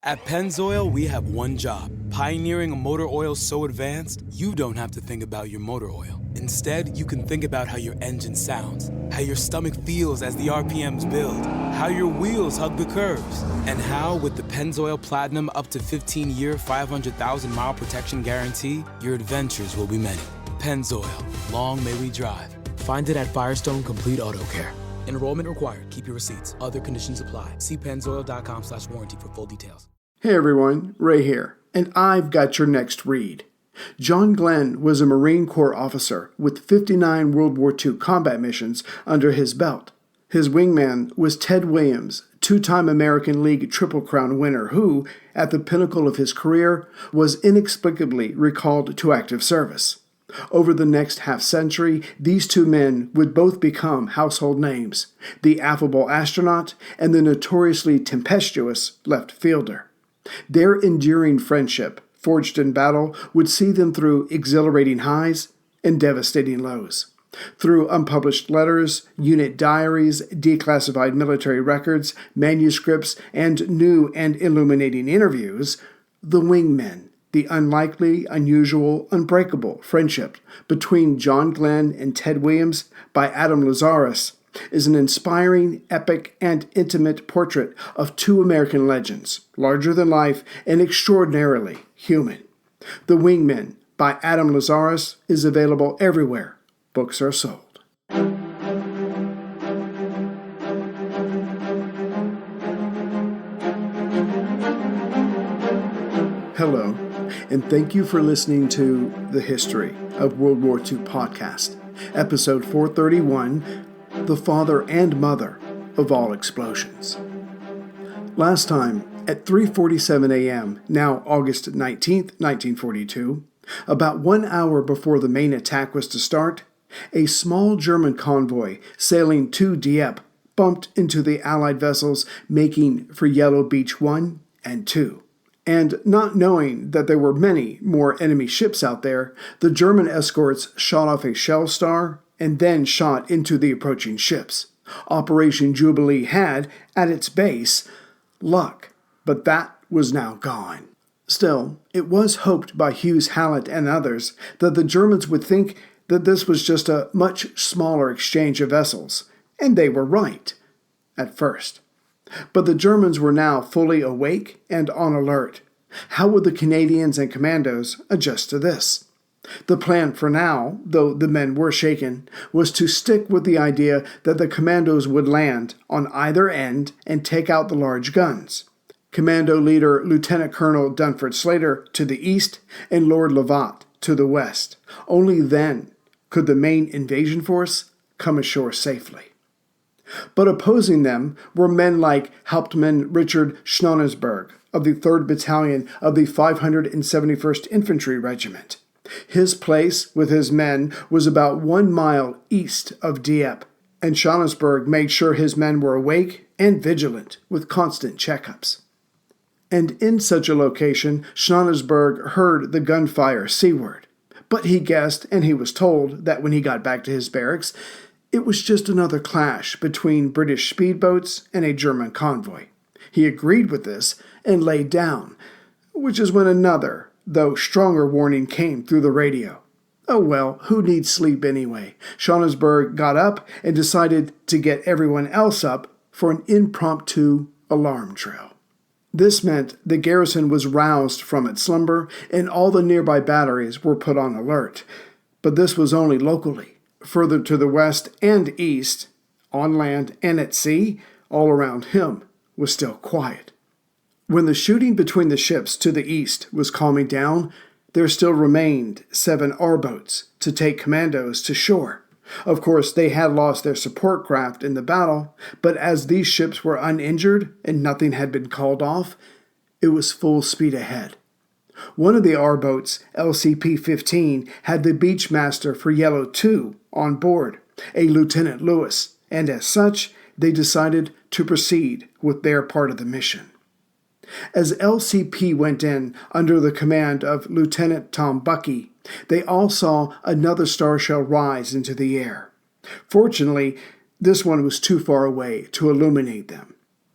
At Pennzoil, we have one job, pioneering a motor oil so advanced, you don't have to think about your motor oil. Instead, you can think about how your engine sounds, how your stomach feels as the RPMs build, how your wheels hug the curves, and how, with the Pennzoil Platinum up to 15-year, 500,000-mile protection guarantee, your adventures will be many. Pennzoil, long may we drive. Find it at Firestone Complete Auto Care. Enrollment required. Keep your receipts. Other conditions apply. See pennzoil.com/warranty for full details. Hey everyone, Ray here, and I've got your next read. John Glenn was a Marine Corps officer with 59 World War II combat missions under his belt. His wingman was Ted Williams, two-time American League Triple Crown winner who, at the pinnacle of his career, was inexplicably recalled to active service. Over the next half-century, these two men would both become household names, the affable astronaut and the notoriously tempestuous left fielder. Their enduring friendship, forged in battle, would see them through exhilarating highs and devastating lows. Through unpublished letters, unit diaries, declassified military records, manuscripts, and new and illuminating interviews, the wingmen, the unlikely, unusual, unbreakable friendship between John Glenn and Ted Williams by Adam Lazaris, is an inspiring, epic, and intimate portrait of two American legends, larger than life and extraordinarily human. The Wingmen by Adam Lazaris is available everywhere books are sold. Hello, and thank you for listening to The History of World War II podcast, episode 431, The Father and Mother of All Explosions. Last time, at 3:47 a.m., now August 19th, 1942, about 1 hour before the main attack was to start, a small German convoy sailing to Dieppe bumped into the Allied vessels making for Yellow Beach 1 and 2. And not knowing that there were many more enemy ships out there, the German escorts shot off a shell star and then shot into the approaching ships. Operation Jubilee had, at its base, luck, but that was now gone. Still, it was hoped by Hughes Hallett and others that the Germans would think that this was just a much smaller exchange of vessels, and they were right, at first. But the Germans were now fully awake and on alert. How would the Canadians and Commandos adjust to this? The plan for now, though the men were shaken, was to stick with the idea that the Commandos would land on either end and take out the large guns. Commando leader Lieutenant Colonel Dunford Slater to the east and Lord Lovat to the west. Only then could the main invasion force come ashore safely. But opposing them were men like Hauptmann Richard Schnonesberg of the 3rd Battalion of the 571st Infantry Regiment. His place with his men was about 1 mile east of Dieppe, and Schnonesberg made sure his men were awake and vigilant with constant checkups. And in such a location, Schnonesberg heard the gunfire seaward. But he guessed, and he was told, that when he got back to his barracks, it was just another clash between British speedboats and a German convoy. He agreed with this and lay down, which is when another, though stronger warning came through the radio. Oh well, who needs sleep anyway? Schnonesberg got up and decided to get everyone else up for an impromptu alarm drill. This meant the garrison was roused from its slumber and all the nearby batteries were put on alert. But this was only locally. Further to the west and east, on land and at sea, all around him was still quiet. When the shooting between the ships to the east was calming down, there still remained 7 R-boats to take Commandos to shore. Of course, they had lost their support craft in the battle, but as these ships were uninjured and nothing had been called off, it was full speed ahead. One of the R-boats, LCP-15, had the Beachmaster for Yellow 2 on board, a Lieutenant Lewis, and as such, they decided to proceed with their part of the mission. As LCP went in under the command of Lieutenant Tom Buckey, they all saw another star shell rise into the air. Fortunately, this one was too far away to illuminate them.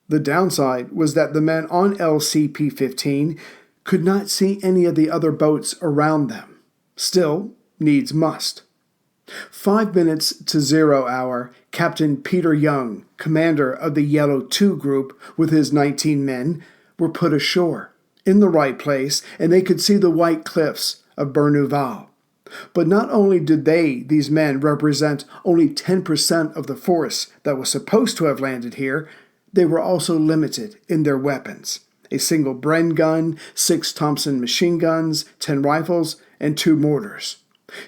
The downside was that the men on LCP-15 could not see any of the other boats around them. Still, needs must. 5 minutes to 0 hour, Captain Peter Young, commander of the Yellow 2 group with his 19 men, were put ashore, in the right place, and they could see the white cliffs of Berneval. But not only did these men, represent only 10% of the force that was supposed to have landed here, they were also limited in their weapons. A single Bren gun, 6 Thompson machine guns, 10 rifles, and 2 mortars.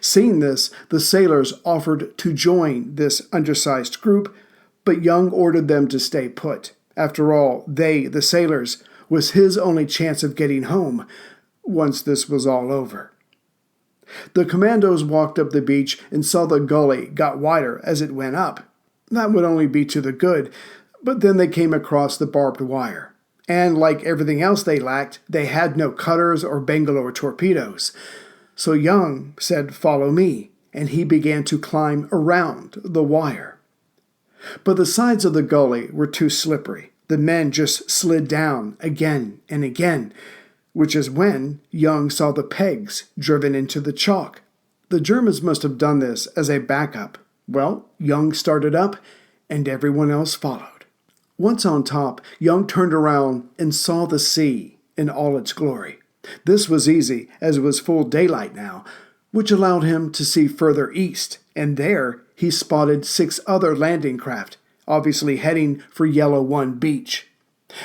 Seeing this, the sailors offered to join this undersized group, but Young ordered them to stay put. After all, they, the sailors, was his only chance of getting home once this was all over. The Commandos walked up the beach and saw the gully got wider as it went up. That would only be to the good, but then they came across the barbed wire. And like everything else they lacked, they had no cutters or Bangalore torpedoes. So Young said, "Follow me," and he began to climb around the wire. But the sides of the gully were too slippery. The men just slid down again and again, which is when Young saw the pegs driven into the chalk. The Germans must have done this as a backup. Well, Young started up, and everyone else followed. Once on top, Young turned around and saw the sea in all its glory. This was easy, as it was full daylight now, which allowed him to see further east, and there he spotted 6 other landing craft, obviously heading for Yellow 1 Beach.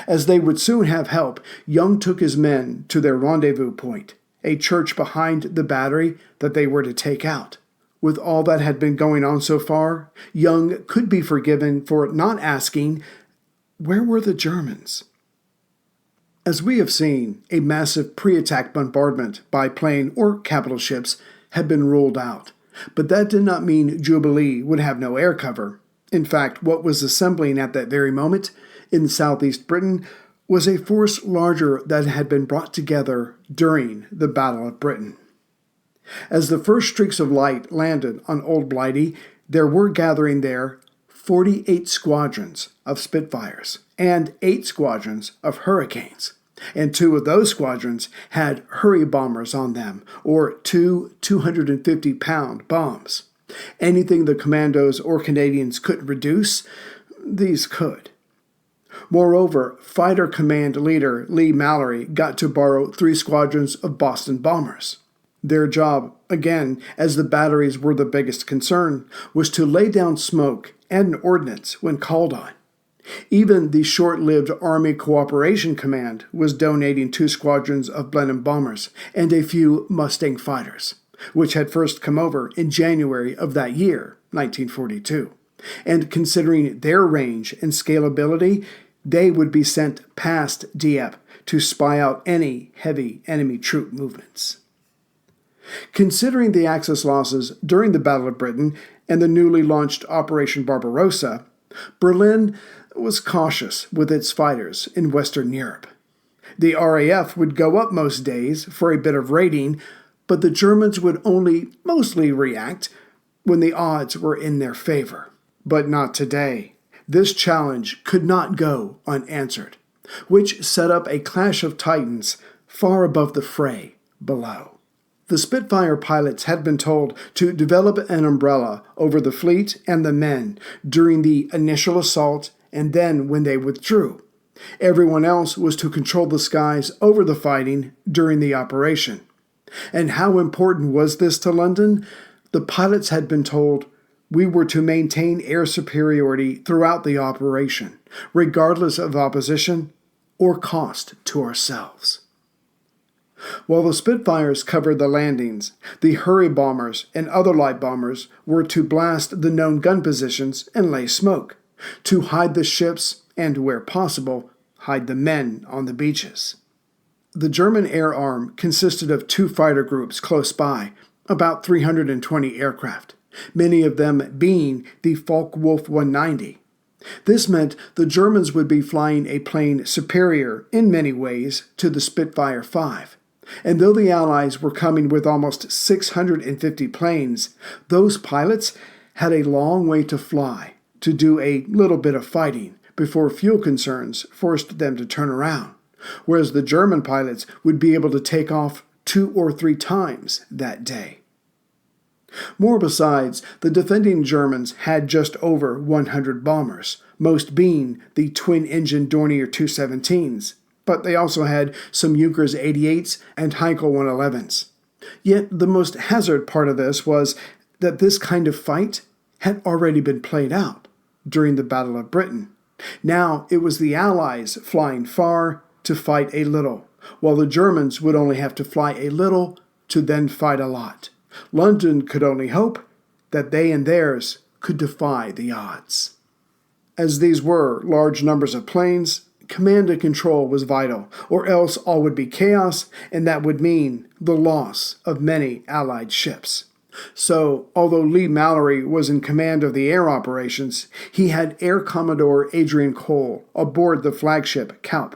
As they would soon have help, Young took his men to their rendezvous point, a church behind the battery that they were to take out. With all that had been going on so far, Young could be forgiven for not asking, where were the Germans? As we have seen, a massive pre-attack bombardment by plane or capital ships had been ruled out. But that did not mean Jubilee would have no air cover. In fact, what was assembling at that very moment in southeast Britain was a force larger than had been brought together during the Battle of Britain. As the first streaks of light landed on Old Blighty, there were gathering there 48 squadrons of Spitfires and 8 squadrons of Hurricanes. And 2 of those squadrons had Hurry bombers on them, or 2 250-pound bombs. Anything the Commandos or Canadians couldn't reduce, these could. Moreover, Fighter Command Leader Lee Mallory got to borrow 3 squadrons of Boston bombers. Their job, again, as the batteries were the biggest concern, was to lay down smoke and ordnance when called on. Even the short-lived Army Cooperation Command was donating 2 squadrons of Blenheim bombers and a few Mustang fighters, which had first come over in January of that year, 1942. And considering their range and scalability, they would be sent past Dieppe to spy out any heavy enemy troop movements. Considering the Axis losses during the Battle of Britain and the newly launched Operation Barbarossa, Berlin was cautious with its fighters in Western Europe. The RAF would go up most days for a bit of raiding, but the Germans would only mostly react when the odds were in their favor. But not today. This challenge could not go unanswered, which set up a clash of titans far above the fray below. The Spitfire pilots had been told to develop an umbrella over the fleet and the men during the initial assault and then when they withdrew. Everyone else was to control the skies over the fighting during the operation. And how important was this to London? The pilots had been told, we were to maintain air superiority throughout the operation, regardless of opposition or cost to ourselves. While the Spitfires covered the landings, the Hurry bombers and other light bombers were to blast the known gun positions and lay smoke, to hide the ships and, where possible, hide the men on the beaches. The German air arm consisted of 2 fighter groups close by, about 320 aircraft, many of them being the Focke-Wulf 190. This meant the Germans would be flying a plane superior in many ways to the Spitfire 5. And though the Allies were coming with almost 650 planes, those pilots had a long way to fly to do a little bit of fighting before fuel concerns forced them to turn around, whereas the German pilots would be able to take off 2 or 3 times that day. More besides, the defending Germans had just over 100 bombers, most being the twin-engine Dornier 217s, but they also had some Junkers 88s and Heinkel 111s. Yet the most hazard part of this was that this kind of fight had already been played out during the Battle of Britain. Now it was the Allies flying far to fight a little, while the Germans would only have to fly a little to then fight a lot. London could only hope that they and theirs could defy the odds. As these were large numbers of planes, command and control was vital, or else all would be chaos, and that would mean the loss of many Allied ships. So, although Lee Mallory was in command of the air operations, he had Air Commodore Adrian Cole aboard the flagship Kaup.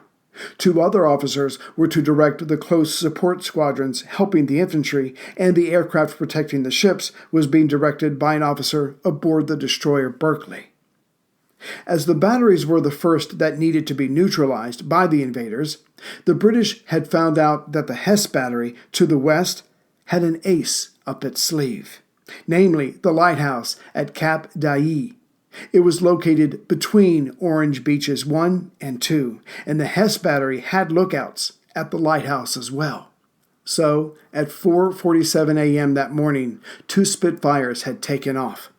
2 other officers were to direct the close support squadrons helping the infantry, and the aircraft protecting the ships was being directed by an officer aboard the destroyer Berkeley. As the batteries were the first that needed to be neutralized by the invaders, the British had found out that the Hesse battery to the west had an ace up its sleeve, namely the lighthouse at Cap d'Ailly. It was located between Orange Beaches 1 and 2, and the Hesse battery had lookouts at the lighthouse as well. So, at 4:47 a.m. that morning, 2 Spitfires had taken off,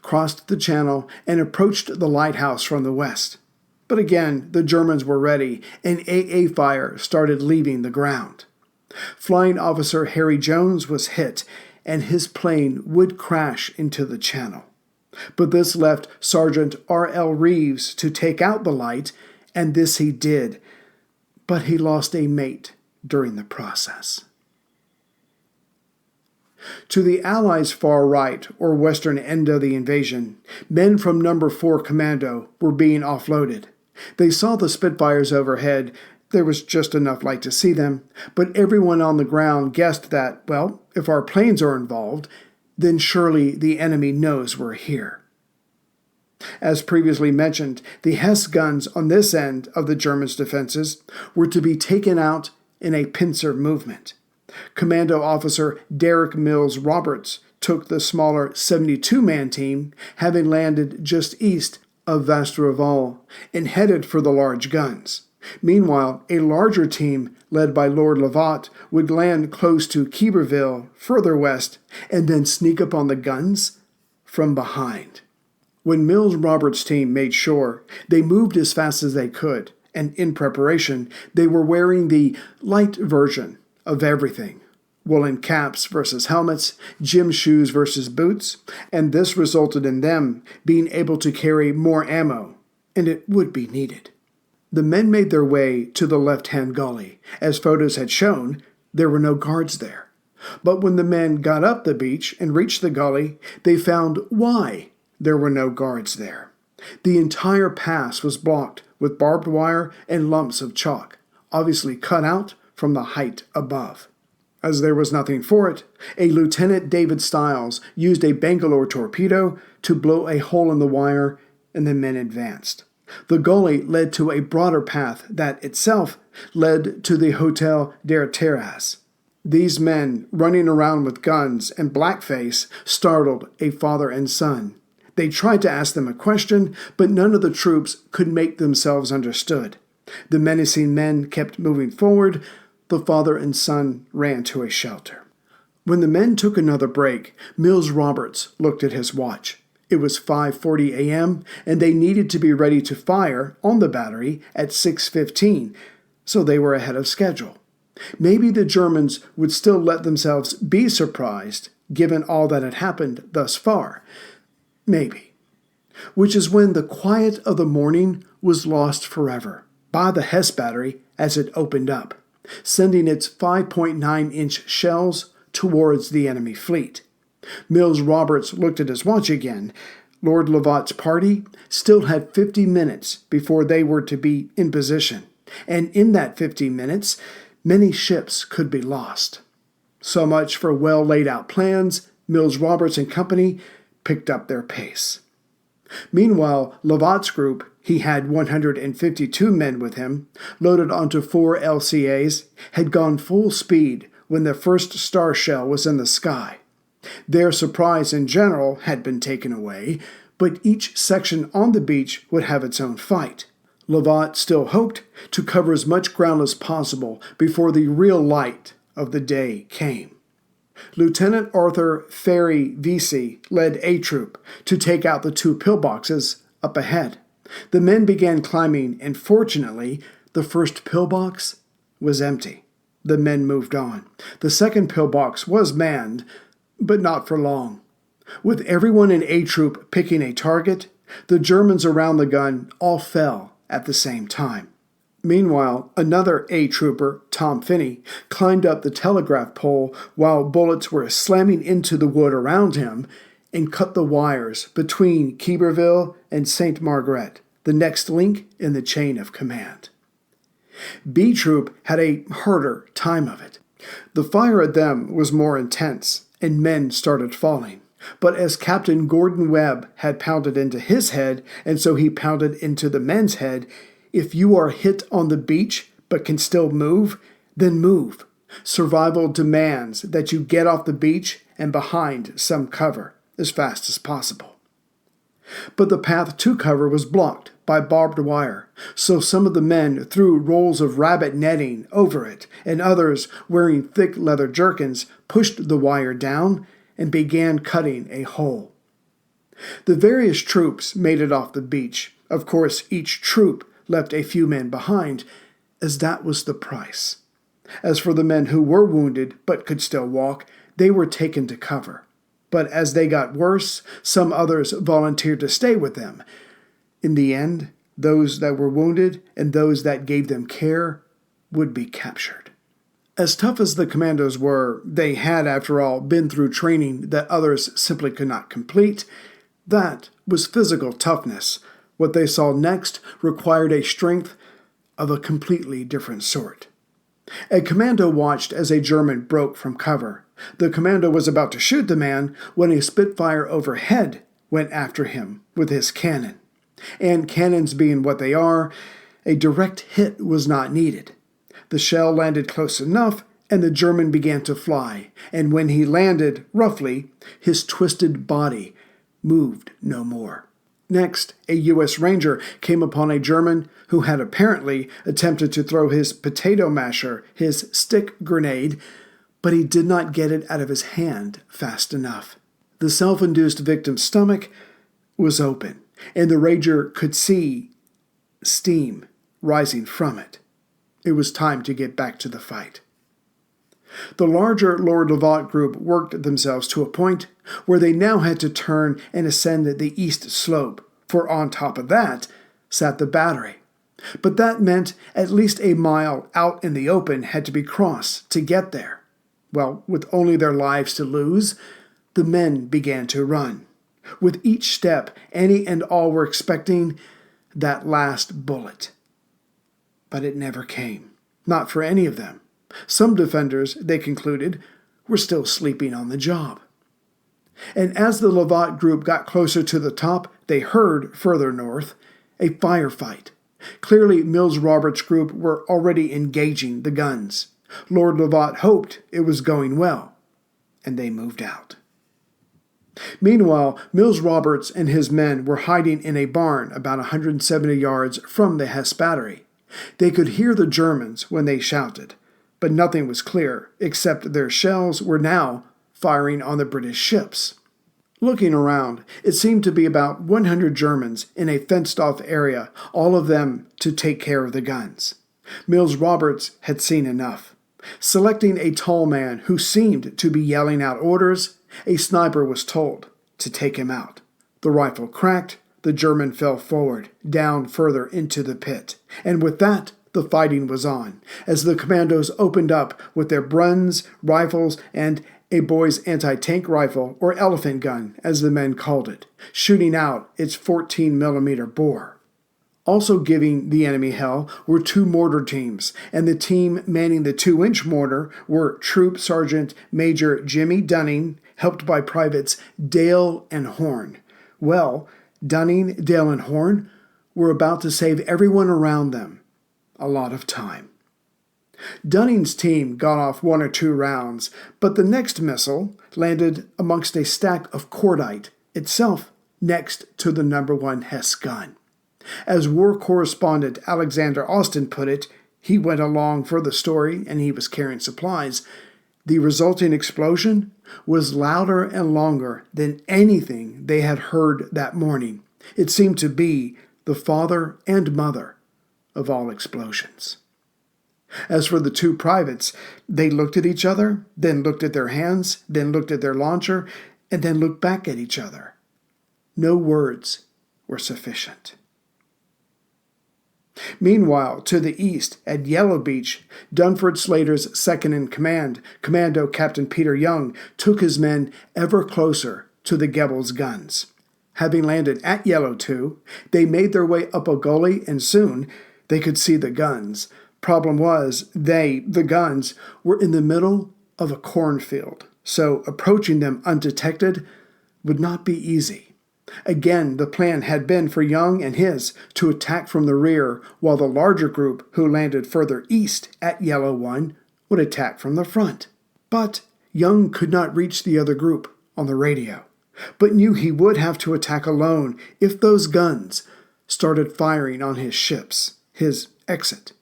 crossed the channel, and approached the lighthouse from the west. But again, the Germans were ready, and AA fire started leaving the ground. Flying Officer Harry Jones was hit, and his plane would crash into the channel. But this left Sergeant R.L. Reeves to take out the light, and this he did, but he lost a mate during the process. To the Allies' far right, or western end of the invasion, men from No. 4 Commando were being offloaded. They saw the Spitfires overhead. There was just enough light to see them, but everyone on the ground guessed that, well, if our planes are involved, then surely the enemy knows we're here. As previously mentioned, the Hesse guns on this end of the Germans' defenses were to be taken out in a pincer movement. Commando Officer Derek Mills Roberts took the smaller 72-man team, having landed just east of Vastereval, and headed for the large guns. Meanwhile, a larger team, led by Lord Lovat, would land close to Keeberville, further west, and then sneak up on the guns from behind. When Mills Roberts' team made shore, they moved as fast as they could, and in preparation, they were wearing the light version of everything. Woolen caps versus helmets, gym shoes versus boots, and this resulted in them being able to carry more ammo, and it would be needed. The men made their way to the left-hand gully. As photos had shown, there were no guards there. But when the men got up the beach and reached the gully, they found why there were no guards there. The entire pass was blocked with barbed wire and lumps of chalk, obviously cut out from the height above. As there was nothing for it, a Lieutenant David Stiles used a Bangalore torpedo to blow a hole in the wire, and the men advanced. The gully led to a broader path that itself led to the Hotel der Terrasse. These men, running around with guns and blackface, startled a father and son. They tried to ask them a question, but none of the troops could make themselves understood. The menacing men kept moving forward. The father and son ran to a shelter. When the men took another break, Mills Roberts looked at his watch. It was 5:40 a.m., and they needed to be ready to fire on the battery at 6:15, so they were ahead of schedule. Maybe the Germans would still let themselves be surprised, given all that had happened thus far. Maybe. Which is when the quiet of the morning was lost forever by the Hesse battery as it opened up, sending its 5.9-inch shells towards the enemy fleet. Mills Roberts looked at his watch again. Lord Lovat's party still had 50 minutes before they were to be in position, and in that 50 minutes, many ships could be lost. So much for well-laid-out plans. Mills Roberts and company picked up their pace. Meanwhile, Lovat's group He had 152 men with him, loaded onto 4 LCAs, had gone full speed when the first star shell was in the sky. Their surprise in general had been taken away, but each section on the beach would have its own fight. Lovat still hoped to cover as much ground as possible before the real light of the day came. Lieutenant Arthur Ferry Vesey led A Troop to take out the 2 pillboxes up ahead. The men began climbing, and fortunately, the first pillbox was empty. The men moved on. The second pillbox was manned, but not for long. With everyone in A Troop picking a target, the Germans around the gun all fell at the same time. Meanwhile, another A Trooper, Tom Finney, climbed up the telegraph pole while bullets were slamming into the wood around him and cut the wires between Keeberville and St. Margaret, the next link in the chain of command. B Troop had a harder time of it. The fire at them was more intense, and men started falling. But as Captain Gordon Webb had pounded into his head, and so he pounded into the men's head, if you are hit on the beach but can still move, then move. Survival demands that you get off the beach and behind some cover as fast as possible. But the path to cover was blocked by barbed wire, so some of the men threw rolls of rabbit netting over it, and others, wearing thick leather jerkins, pushed the wire down and began cutting a hole. The various troops made it off the beach. Of course, each troop left a few men behind, as that was the price. As for the men who were wounded but could still walk, they were taken to cover. But as they got worse, some others volunteered to stay with them. In the end, those that were wounded and those that gave them care would be captured. As tough as the Commandos were, they had, after all, been through training that others simply could not complete. That was physical toughness. What they saw next required a strength of a completely different sort. A commando watched as a German broke from cover. The commando was about to shoot the man when a Spitfire overhead went after him with his cannon. And cannons being what they are, a direct hit was not needed. The shell landed close enough, and the German began to fly, and when he landed, roughly, his twisted body moved no more. Next, a U.S. Ranger came upon a German who had apparently attempted to throw his potato masher, his stick grenade, but he did not get it out of his hand fast enough. The self-induced victim's stomach was open, and the Ranger could see steam rising from it. It was time to get back to the fight. The larger Lord Lovat group worked themselves to a point where they now had to turn and ascend the east slope, for on top of that sat the battery. But that meant at least a mile out in the open had to be crossed to get there. Well, with only their lives to lose, the men began to run. With each step, any and all were expecting that last bullet. But it never came. Not for any of them. Some defenders, they concluded, were still sleeping on the job. And as the Lovat group got closer to the top, they heard, further north, a firefight. Clearly, Mills Roberts' group were already engaging the guns. Lord Lovat hoped it was going well, and they moved out. Meanwhile, Mills Roberts and his men were hiding in a barn about 170 yards from the Hess battery. They could hear the Germans when they shouted, but nothing was clear, except their shells were now firing on the British ships. Looking around, it seemed to be about 100 Germans in a fenced-off area, all of them to take care of the guns. Mills Roberts had seen enough. Selecting a tall man who seemed to be yelling out orders, a sniper was told to take him out. The rifle cracked, the German fell forward, down further into the pit, and with that, the fighting was on, as the Commandos opened up with their Bruns, rifles, and a boy's anti-tank rifle, or elephant gun, as the men called it, shooting out its 14mm bore. Also giving the enemy hell were 2 mortar teams, and the team manning the 2-inch mortar were Troop Sergeant Major Jimmy Dunning, helped by Privates Dale and Horn. Well, Dunning, Dale, and Horn were about to save everyone around them a lot of time. Dunning's team got off 1 or 2 rounds, but the next missile landed amongst a stack of cordite, itself next to the number 1 Hess gun. As war correspondent Alexander Austin put it, he went along for the story and he was carrying supplies. The resulting explosion was louder and longer than anything they had heard that morning. It seemed to be the father and mother of all explosions. As for the 2 privates, they looked at each other, then looked at their hands, then looked at their launcher, and then looked back at each other. No words were sufficient. Meanwhile, to the east, at Yellow Beach, Dunford Slater's second-in-command, Commando Captain Peter Young, took his men ever closer to the Goebbels guns. Having landed at Yellow 2, they made their way up a gully, and soon they could see the guns. Problem was, the guns, were in the middle of a cornfield, so approaching them undetected would not be easy. Again, the plan had been for Young and his to attack from the rear, while the larger group, who landed further east at Yellow 1, would attack from the front. But Young could not reach the other group on the radio, but knew he would have to attack alone if those guns started firing on his ships, his exit.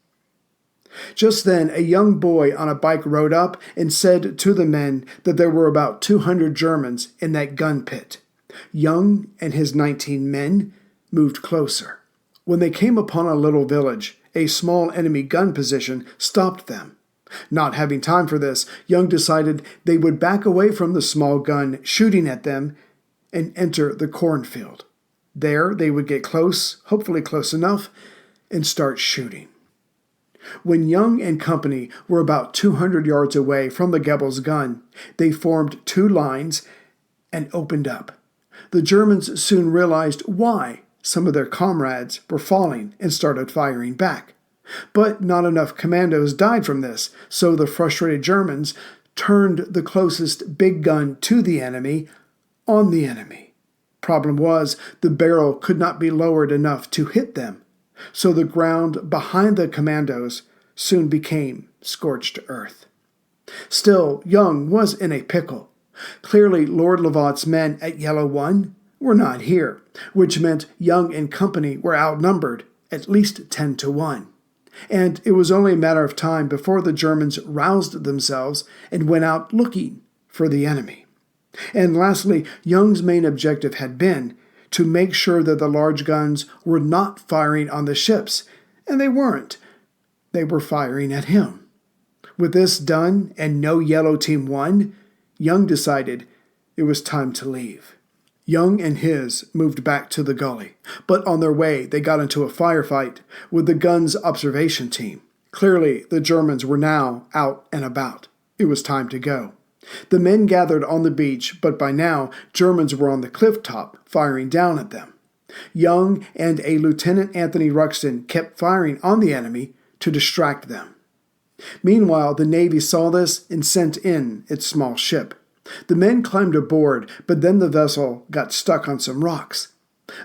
Just then, a young boy on a bike rode up and said to the men that there were about 200 Germans in that gun pit. Young and his 19 men moved closer. When they came upon a little village, a small enemy gun position stopped them. Not having time for this, Young decided they would back away from the small gun shooting at them and enter the cornfield. There they would get close, hopefully close enough, and start shooting. When Young and company were about 200 yards away from the Goebbels gun, they formed 2 lines and opened up. The Germans soon realized why some of their comrades were falling and started firing back. But not enough commandos died from this, so the frustrated Germans turned the closest big gun to the enemy on the enemy. Problem was, the barrel could not be lowered enough to hit them, so the ground behind the commandos soon became scorched earth. Still, Young was in a pickle. Clearly, Lord Lovat men at Yellow 1 were not here, which meant Young and company were outnumbered, at least 10 to 1. And it was only a matter of time before the Germans roused themselves and went out looking for the enemy. And lastly, Young's main objective had been to make sure that the large guns were not firing on the ships, and they weren't. They were firing at him. With this done and no Yellow Team won, Young decided it was time to leave. Young and his moved back to the gully, but on their way they got into a firefight with the gun's observation team. Clearly, the Germans were now out and about. It was time to go. The men gathered on the beach, but by now Germans were on the cliff top, firing down at them. Young and a Lieutenant Anthony Ruxton kept firing on the enemy to distract them. Meanwhile, the Navy saw this and sent in its small ship. The men climbed aboard, but then the vessel got stuck on some rocks.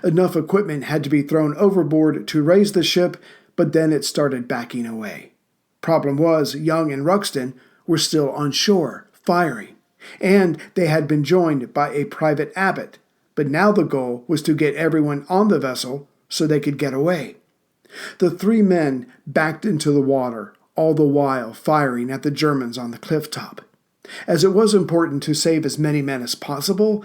Enough equipment had to be thrown overboard to raise the ship, but then it started backing away. Problem was, Young and Ruxton were still on shore, firing, and they had been joined by a Private Abbott, but now the goal was to get everyone on the vessel so they could get away. The 3 men backed into the water, all the while firing at the Germans on the cliff top. As it was important to save as many men as possible,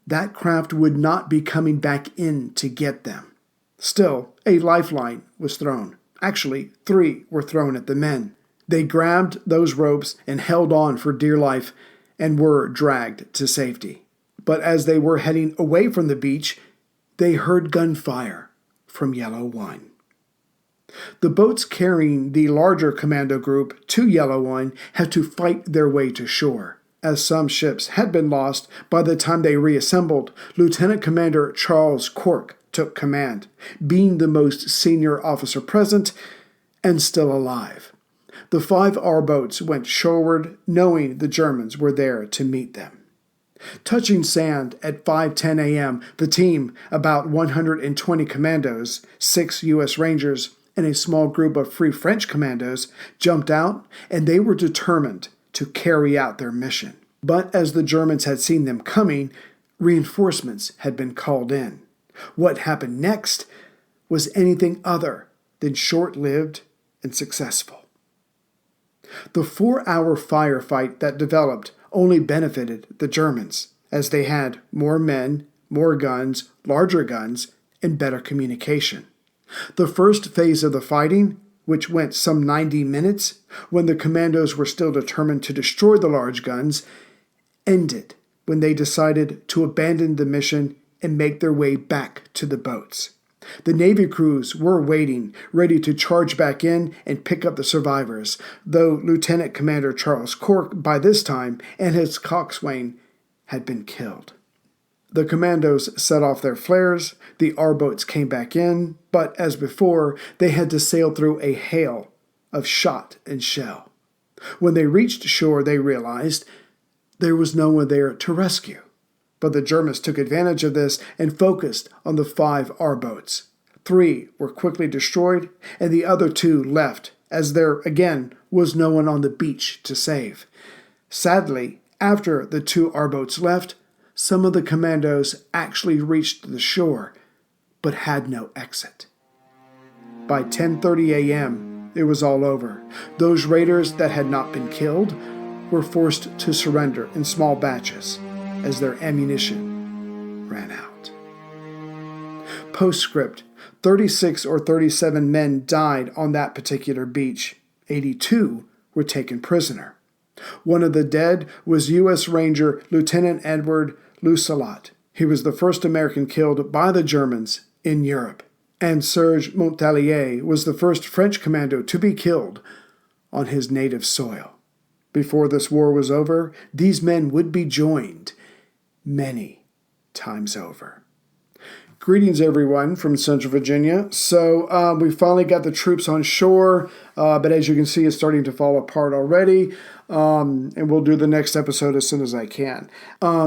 that craft would not be coming back in to get them. Still, a lifeline was thrown. Actually, 3 were thrown at the men. They grabbed those ropes and held on for dear life and were dragged to safety. But as they were heading away from the beach, they heard gunfire from Yellow 1. The boats carrying the larger commando group to Yellow 1 had to fight their way to shore. As some ships had been lost by the time they reassembled, Lieutenant Commander Charles Cork took command, being the most senior officer present and still alive. The 5 R boats went shoreward, knowing the Germans were there to meet them. Touching sand at 5:10 a.m., the team, about 120 commandos, 6 U.S. Rangers, and a small group of Free French commandos, jumped out, and they were determined to carry out their mission. But as the Germans had seen them coming, reinforcements had been called in. What happened next was anything other than short-lived and successful. The 4-hour firefight that developed only benefited the Germans, as they had more men, more guns, larger guns, and better communication. The first phase of the fighting, which went some 90 minutes, when the commandos were still determined to destroy the large guns, ended when they decided to abandon the mission and make their way back to the boats. The Navy crews were waiting, ready to charge back in and pick up the survivors, though Lieutenant Commander Charles Cork, by this time, and his coxswain had been killed. The commandos set off their flares, the R-boats came back in, but as before, they had to sail through a hail of shot and shell. When they reached shore, they realized there was no one there to rescue. But the Germans took advantage of this and focused on the 5 R-boats. 3 were quickly destroyed, and the other 2 left, as there, again, was no one on the beach to save. Sadly, after the 2 R-boats left, some of the commandos actually reached the shore, but had no exit. By 10:30 a.m., it was all over. Those raiders that had not been killed were forced to surrender in small batches as their ammunition ran out. Postscript: 36 or 37 men died on that particular beach. 82 were taken prisoner. One of the dead was U.S. Ranger Lieutenant Edward Lucelot. He was the first American killed by the Germans in Europe. And Serge Montalier was the first French commando to be killed on his native soil. Before this war was over, these men would be joined many times over. Greetings, everyone, from Central Virginia. So we finally got the troops on shore, but as you can see, it's starting to fall apart already. And we'll do the next episode as soon as I can.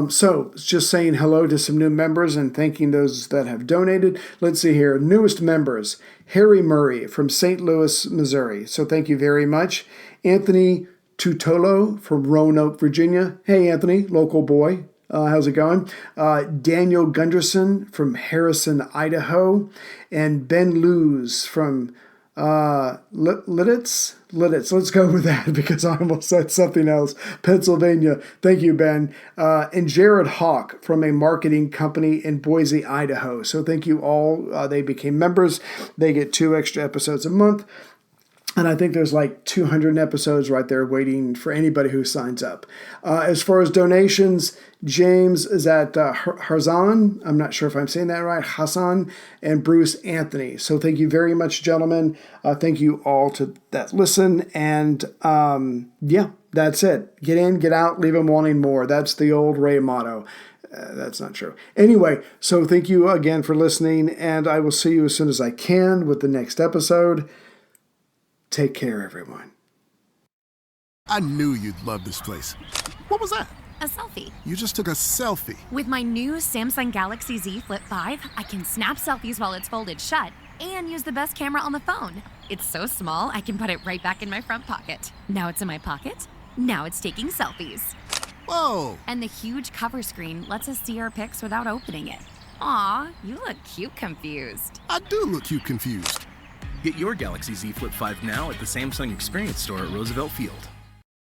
So just saying hello to some new members and thanking those that have donated. Let's see here. Newest members: Harry Murray from St. Louis, Missouri. So thank you very much. Anthony Tutolo from Roanoke, Virginia. Hey, Anthony, local boy. How's it going? Daniel Gunderson from Harrison, Idaho. And Ben Luz from Lidditz? Let's go with that because I almost said something else. Pennsylvania. Thank you, Ben. And Jared Hawk from a marketing company in Boise, Idaho. So thank you all. They became members. They get 2 extra episodes a month. And I think there's like 200 episodes right there waiting for anybody who signs up. As far as donations, James is at Harzan. I'm not sure if I'm saying that right. Hassan and Bruce Anthony. So thank you very much, gentlemen. Thank you all to that listen. And yeah, that's it. Get in, get out, leave them wanting more. That's the old Ray motto. That's not true. Anyway, so thank you again for listening. And I will see you as soon as I can with the next episode. Take care, everyone. I knew you'd love this place. What was that? A selfie. You just took a selfie. With my new Samsung Galaxy Z Flip 5, I can snap selfies while it's folded shut and use the best camera on the phone. It's so small, I can put it right back in my front pocket. Now it's in my pocket. Now it's taking selfies. Whoa! And the huge cover screen lets us see our pics without opening it. Aw, you look cute confused. I do look cute confused. Get your Galaxy Z Flip 5 now at the Samsung Experience Store at Roosevelt Field.